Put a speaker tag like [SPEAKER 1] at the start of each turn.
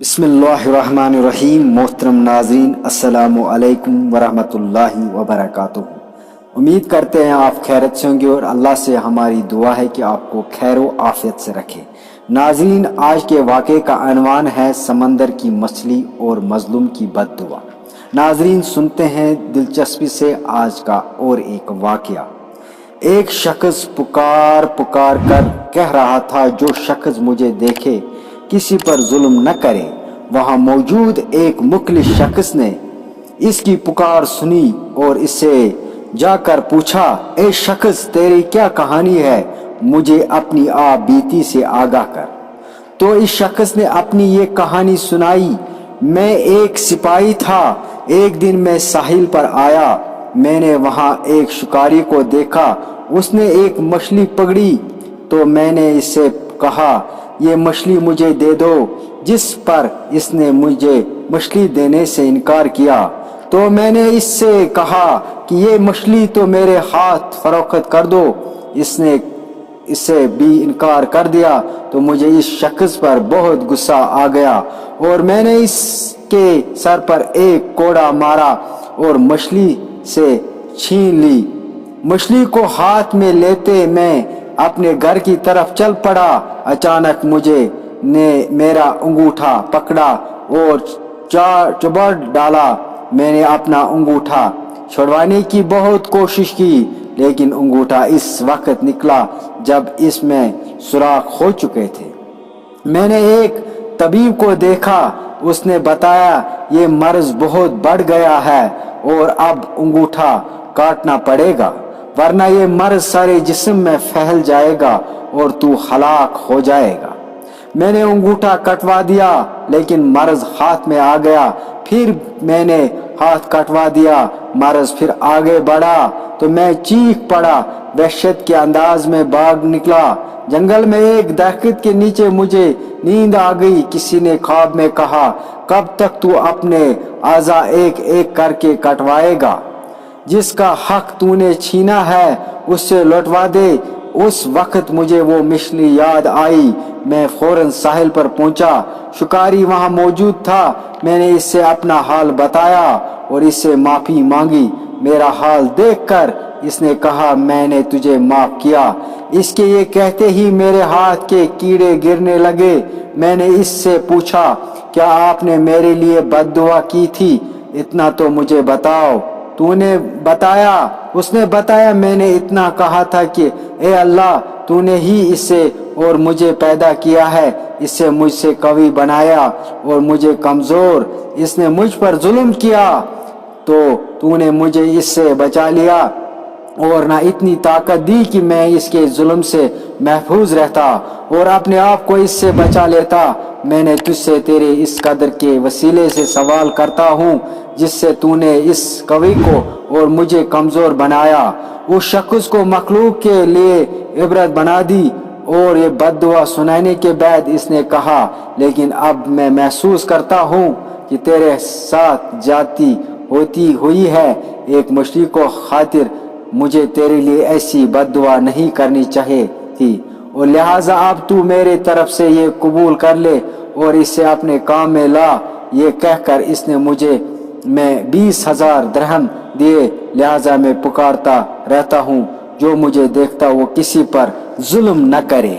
[SPEAKER 1] बिस्मिल्लाहिर्रहमानिर्रहीम। मोहतरम नाजरीन, अस्सलामु अलैकुम वरहमतुल्लाहि वबरकातुहू। उम्मीद करते हैं आप खैरियत से होंगे और अल्लाह से हमारी दुआ है कि आपको खैर व आफियत से रखे। नाजरीन, आज के वाक़े का अनवान है समंदर की मछली और मजलूम की बद्दुआ। नाजरीन, सुनते हैं दिलचस्पी से आज का और एक वाक़या। एक शख्स पुकार पुकार कर कह रहा था, जो शख्स मुझे देखे किसी पर जुल्म न करे। वहां मौजूद एक मुखलिस शख्स ने इसकी पुकार सुनी और इससे जाकर पूछा, ए शख्स, तेरी क्या कहानी है? मुझे अपनी आप बीती से आगाह कर। तो इस शख्स ने अपनी ये कहानी सुनाई। मैं एक सिपाही था। एक दिन मैं साहिल पर आया। मैंने वहां एक शिकारी को देखा। उसने एक मछली पकड़ी तो मैंने इससे कहा, ये मछली मुझे दे दो। जिस पर इसने मुझे मछली देने से इनकार किया। तो मैंने इससे कहा कि ये मछली तो मेरे हाथ फरोख्त कर दो। इसने इससे भी इनकार कर दिया। तो मुझे इस शख्स पर बहुत गुस्सा आ गया और मैंने इसके सर पर एक कोड़ा मारा और मछली से छीन ली। मछली को हाथ में लेते मैं अपने घर की तरफ चल पड़ा। अचानक मुझे ने मेरा अंगूठा पकड़ा और चबड़ डाला। मैंने अपना अंगूठा छुड़वाने की बहुत कोशिश की, लेकिन अंगूठा इस वक्त निकला जब इसमें सुराख हो चुके थे। मैंने एक तबीब को देखा। उसने बताया, ये मर्ज बहुत बढ़ गया है और अब अंगूठा काटना पड़ेगा, वरना ये मर्ज सारे जिस्म में फैल जाएगा और तू हलाक हो जाएगा। मैंने अंगूठा कटवा दिया, लेकिन मर्ज हाथ में आ गया। फिर मैंने हाथ कटवा दिया, मर्ज फिर आगे बढ़ा तो मैं चीख पड़ा। वहशत के अंदाज में भाग निकला। जंगल में एक दरख्त के नीचे मुझे नींद आ गई। किसी ने ख्वाब में कहा, कब तक तू अपने आज़ा एक एक करके कटवाएगा? जिसका हक तूने छीना है उससे लौटवा दे। उस वक्त मुझे वो मछली याद आई। मैं फौरन साहिल पर पहुंचा। शिकारी वहां मौजूद था। मैंने इससे अपना हाल बताया और इससे माफी मांगी। मेरा हाल देखकर इसने कहा, मैंने तुझे माफ किया। इसके ये कहते ही मेरे हाथ के कीड़े गिरने लगे। मैंने इससे पूछा, क्या आपने मेरे लिए बद्दुआ की थी? इतना तो मुझे बताओ। तूने बताया। उसने बताया, मैंने इतना कहा था कि ए अल्लाह, तूने ही इससे और मुझे पैदा किया है। इससे मुझसे कवि बनाया और मुझे कमजोर। इसने मुझ पर जुल्म किया तो तूने मुझे इससे बचा लिया और ना इतनी ताकत दी कि मैं इसके जुल्म से महफूज रहता और अपने आप को इससे बचा लेता। मैंने तुझसे तेरे इस कदर के वसीले से सवाल करता हूँ जिससे तूने इस कवि को और मुझे कमजोर बनाया। उस शख्स को मखलूक के लिए इबरत बना दी और ये बद्दुआ सुनाने के बाद इसने कहा, लेकिन अब मैं महसूस करता हूँ कि तेरे साथ जाती होती हुई है। एक मछली को खातिर मुझे तेरे लिए ऐसी बद्दुआ नहीं करनी चाहिए थी और लिहाजा अब तू मेरे तरफ से ये कबूल कर ले और इसे अपने काम में ला। ये कहकर इसने मुझे मैं 20,000 दिरहम दिए। लिहाजा मैं पुकारता रहता हूँ, जो मुझे देखता वो किसी पर जुल्म न करे।